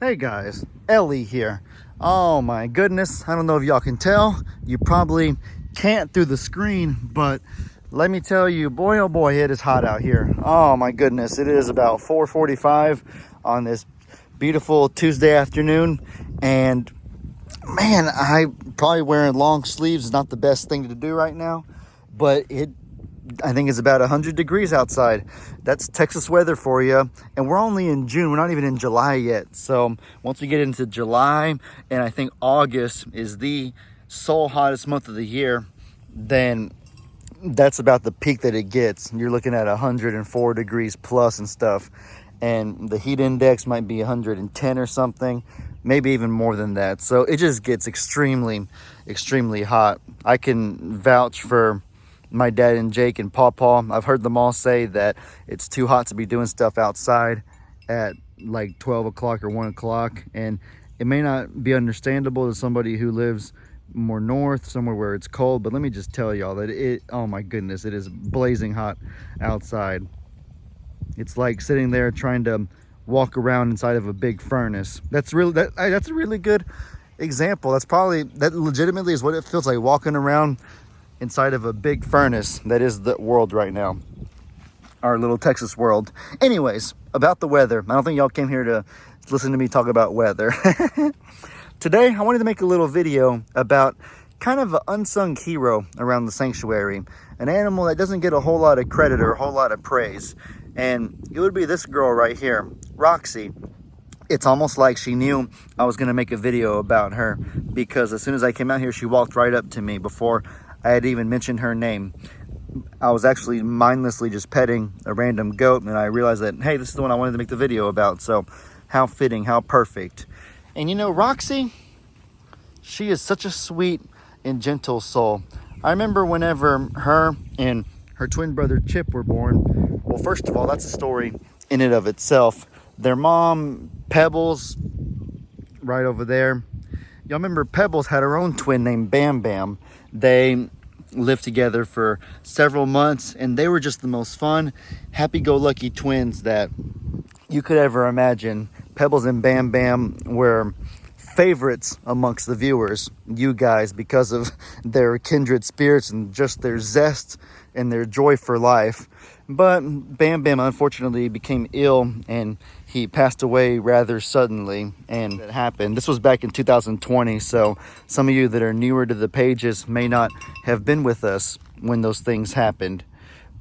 Hey guys, Ellie here. Oh my goodness, I don't know if y'all can tell. You probably can't through the screen, but let me tell you, boy oh boy, it is hot out here. Oh my goodness, it is about 4:45 on this beautiful Tuesday afternoon, and man, I probably wearing long sleeves is not the best thing to do right now, but I think it's about 100 degrees outside. That's Texas weather for you. And we're only in June. We're not even in July yet. So once we get into July, and I think August is the sole hottest month of the year, then that's about the peak that it gets. You're looking at 104 degrees plus and stuff. And the heat index might be 110 or something, maybe even more than that. So it just gets extremely, extremely hot. I can vouch for my dad and Jake and Pawpaw. I've heard them all say that it's too hot to be doing stuff outside at like 12 o'clock or 1 o'clock. And it may not be understandable to somebody who lives more north, somewhere where it's cold, but let me just tell y'all that oh my goodness, it is blazing hot outside. It's like sitting there trying to walk around inside of a big furnace. That's a really good example. That legitimately is what it feels like, walking around inside of a big furnace. That is the world right now, our little Texas world. Anyways, about the weather. I don't think y'all came here to listen to me talk about weather. Today, I wanted to make a little video about kind of an unsung hero around the sanctuary, an animal that doesn't get a whole lot of credit or a whole lot of praise, and it would be this girl right here, Roxy. It's almost like she knew I was going to make a video about her, because as soon as I came out here, she walked right up to me before I had even mentioned her name. I was actually mindlessly just petting a random goat, and I realized that, hey, this is the one I wanted to make the video about. So how fitting, how perfect. And you know, Roxy, she is such a sweet and gentle soul. I remember whenever her and her twin brother Chip were born. Well, first of all, that's a story in and of itself. Their mom, Pebbles, right over there. Y'all remember Pebbles had her own twin named Bam Bam. They lived together for several months, and they were just the most fun, happy-go-lucky twins that you could ever imagine. Pebbles and Bam Bam were favorites amongst the viewers, you guys, because of their kindred spirits and just their zest and their joy for life. But Bam Bam unfortunately became ill, and he passed away rather suddenly, and it happened. This was back in 2020, so some of you that are newer to the pages may not have been with us when those things happened.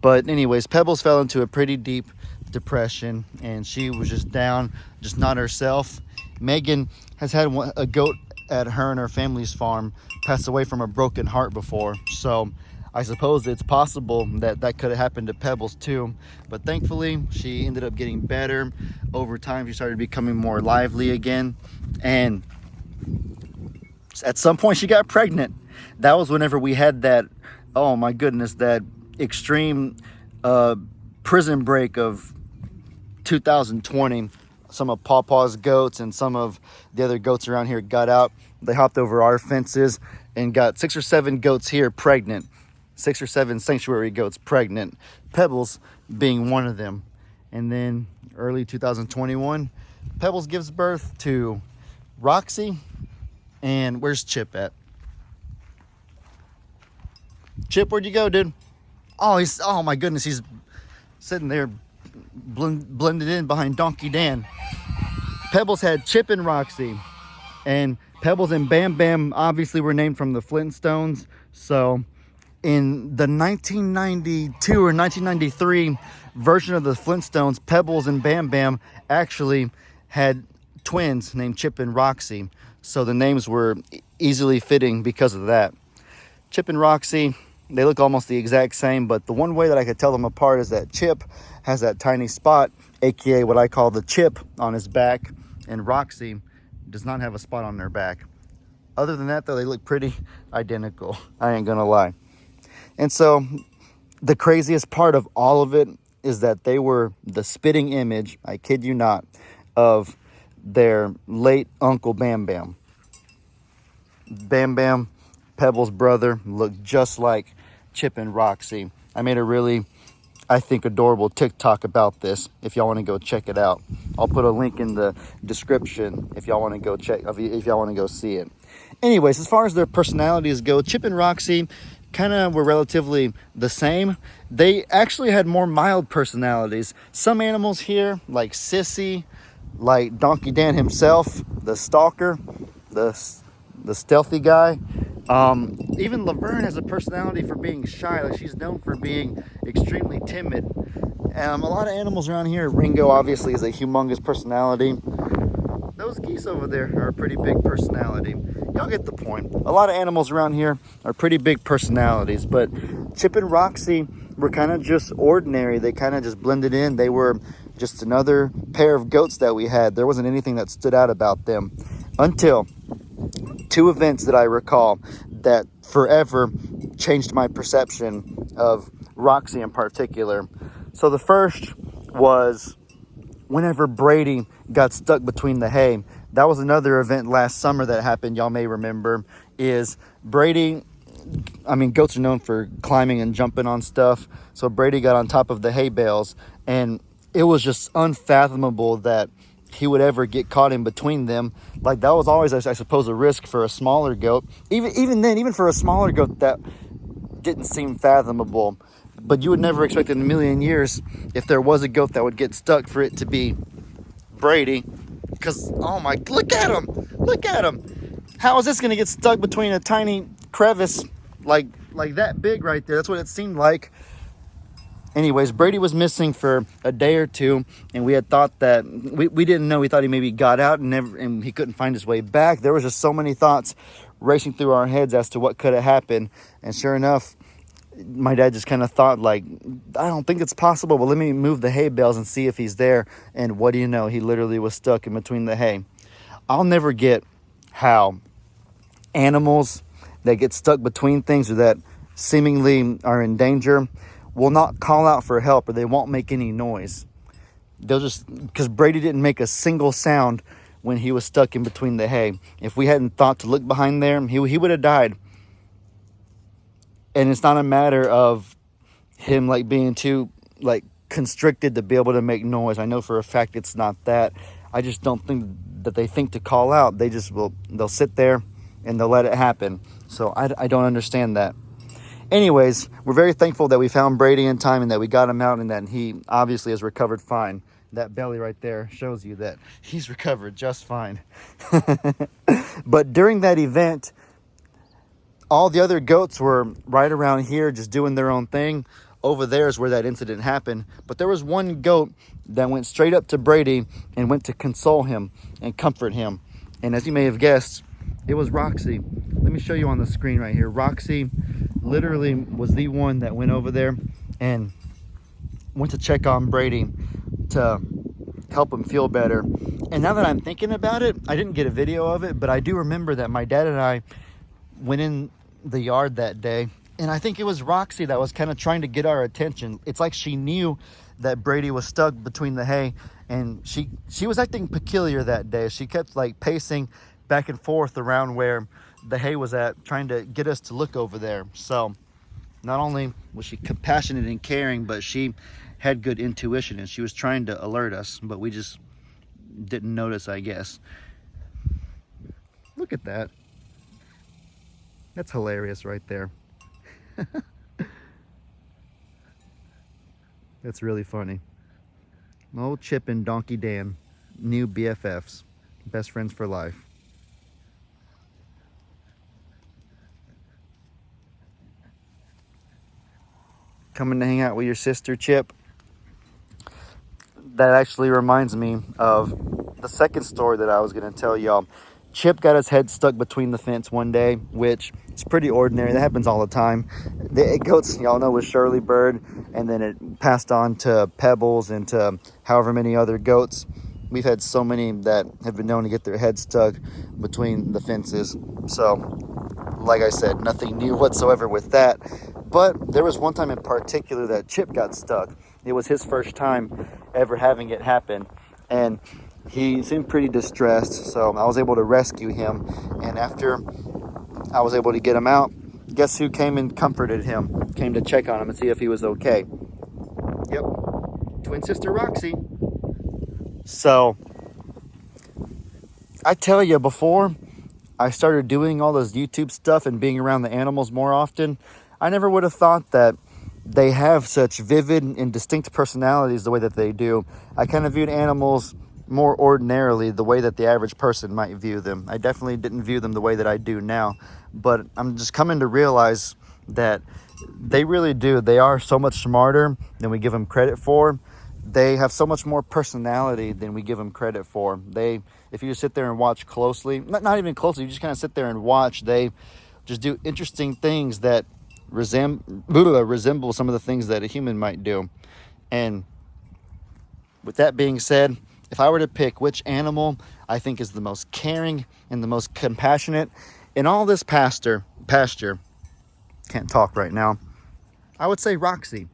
But anyways, Pebbles fell into a pretty deep depression, and she was just down, just not herself. Megan has had a goat at her and her family's farm pass away from a broken heart before, so I suppose it's possible that could have happened to Pebbles too. But thankfully, she ended up getting better. Over time, she started becoming more lively again, and at some point she got pregnant. That was whenever we had that, oh my goodness, that extreme prison break of 2020. Some of Pawpaw's goats and some of the other goats around here got out. They hopped over our fences and got 6 or 7 goats here pregnant. 6 or 7 sanctuary goats pregnant. Pebbles being one of them. And then early 2021, Pebbles gives birth to Roxy. And where's Chip at? Chip, where'd you go, dude? Oh my goodness, he's sitting there blended in behind Donkey Dan. Pebbles had Chip and Roxy, and Pebbles and Bam Bam obviously were named from the Flintstones. So in the 1992 or 1993 version of the Flintstones, Pebbles and Bam Bam actually had twins named Chip and Roxy. So the names were easily fitting because of that. Chip and Roxy, they look almost the exact same, but the one way that I could tell them apart is that Chip has that tiny spot, aka what I call the chip, on his back, and Roxy does not have a spot on their back. Other than that, though, they look pretty identical. I ain't gonna lie. And so the craziest part of all of it is that they were the spitting image, I kid you not, of their late Uncle Bam Bam. Bam Bam, Pebbles' brother, looked just like Chip and Roxy. I made a really I think, adorable TikTok about this if y'all want to go check it out. I'll put a link in the description if y'all want to go check, if y'all want to go see it. Anyways, as far as their personalities go, Chip and Roxy kind of were relatively the same. They actually had more mild personalities. Some animals here, like Sissy, like Donkey Dan himself, the stalker, the stealthy guy. Even Laverne has a personality for being shy. Like, she's known for being extremely timid. A lot of animals around here. Ringo obviously is a humongous personality. Those geese over there are a pretty big personality. Y'all get the point. A lot of animals around here are pretty big personalities, but Chip and Roxy were kind of just ordinary. They kind of just blended in. They were just another pair of goats that we had. There wasn't anything that stood out about them until two events that I recall that forever changed my perception of Roxy in particular. So the first was whenever Brady got stuck between the hay. That was another event last summer that happened, y'all may remember, is Brady, I mean, goats are known for climbing and jumping on stuff. So Brady got on top of the hay bales, and it was just unfathomable that he would ever get caught in between them. Like, that was always, I suppose, a risk for a smaller goat. Even then, even for a smaller goat, that didn't seem fathomable. But you would never expect in a million years, if there was a goat that would get stuck, for it to be Brady. Because, oh my, look at him. Look at him. How is this going to get stuck between a tiny crevice like that big right there? That's what it seemed like. Anyways, Brady was missing for a day or two, and we had thought that, we didn't know. We thought he maybe got out and he couldn't find his way back. There was just so many thoughts racing through our heads as to what could have happened. And sure enough, my dad just kind of thought, like, I don't think it's possible, but let me move the hay bales and see if he's there. And what do you know? He literally was stuck in between the hay. I'll never get how animals that get stuck between things or that seemingly are in danger will not call out for help, or they won't make any noise. They'll just, because Brady didn't make a single sound when he was stuck in between the hay. If we hadn't thought to look behind there, he would have died. And it's not a matter of him like being too like constricted to be able to make noise. I know for a fact it's not that. I just don't think that they think to call out. They'll sit there and they'll let it happen. So I don't understand that. Anyways, we're very thankful that we found Brady in time and that we got him out, and that he obviously has recovered fine. That belly right there shows you that he's recovered just fine. But during that event, all the other goats were right around here just doing their own thing. Over there is where that incident happened. But there was one goat that went straight up to Brady and went to console him and comfort him. And as you may have guessed, it was Roxy. Let me show you on the screen right here. Roxy literally was the one that went over there and went to check on Brady to help him feel better. And now that I'm thinking about it, I didn't get a video of it, but I do remember that my dad and I went in the yard that day, and I think it was Roxy that was kind of trying to get our attention. It's like she knew that Brady was stuck between the hay, and she was acting peculiar that day. She kept like pacing back and forth around where the hay was at, trying to get us to look over there. So not only was she compassionate and caring, but she had good intuition, and she was trying to alert us, but we just didn't notice, I guess. Look at that. That's hilarious right there. That's really funny. Old Chip and Donkey Dan, new BFFs, best friends for life. Coming to hang out with your sister, Chip? That actually reminds me of the second story that I was going to tell y'all. Chip got his head stuck between the fence one day, which is pretty ordinary. That happens all the time. The goats, y'all know, was Shirley Bird, and then it passed on to Pebbles and to however many other goats. We've had so many that have been known to get their heads stuck between the fences. So, like I said, nothing new whatsoever with that. But there was one time in particular that Chip got stuck. It was his first time ever having it happen, and he seemed pretty distressed, so I was able to rescue him. And after I was able to get him out, guess who came and comforted him? Came to check on him and see if he was okay. Yep, twin sister Roxy. So I tell you, before I started doing all this YouTube stuff and being around the animals more often, I never would have thought that they have such vivid and distinct personalities the way that they do. I kind of viewed animals more ordinarily, the way that the average person might view them. I definitely didn't view them the way that I do now, but I'm just coming to realize that they really do. They are so much smarter than we give them credit for. They have so much more personality than we give them credit for. If you just sit there and watch closely, not even closely, you just kind of sit there and watch, they just do interesting things that resemble some of the things that a human might do. And with that being said, if I were to pick which animal I think is the most caring and the most compassionate in all this pasture, can't talk right now, I would say Roxy,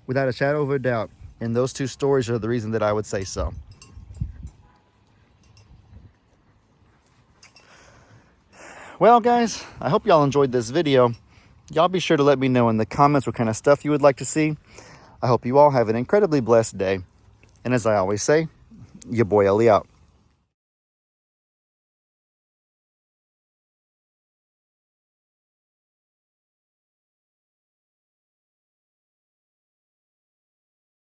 without a shadow of a doubt. And those two stories are the reason that I would say so. Well, guys, I hope y'all enjoyed this video. Y'all be sure to let me know in the comments what kind of stuff you would like to see. I hope you all have an incredibly blessed day. And as I always say, your boy Ellie out.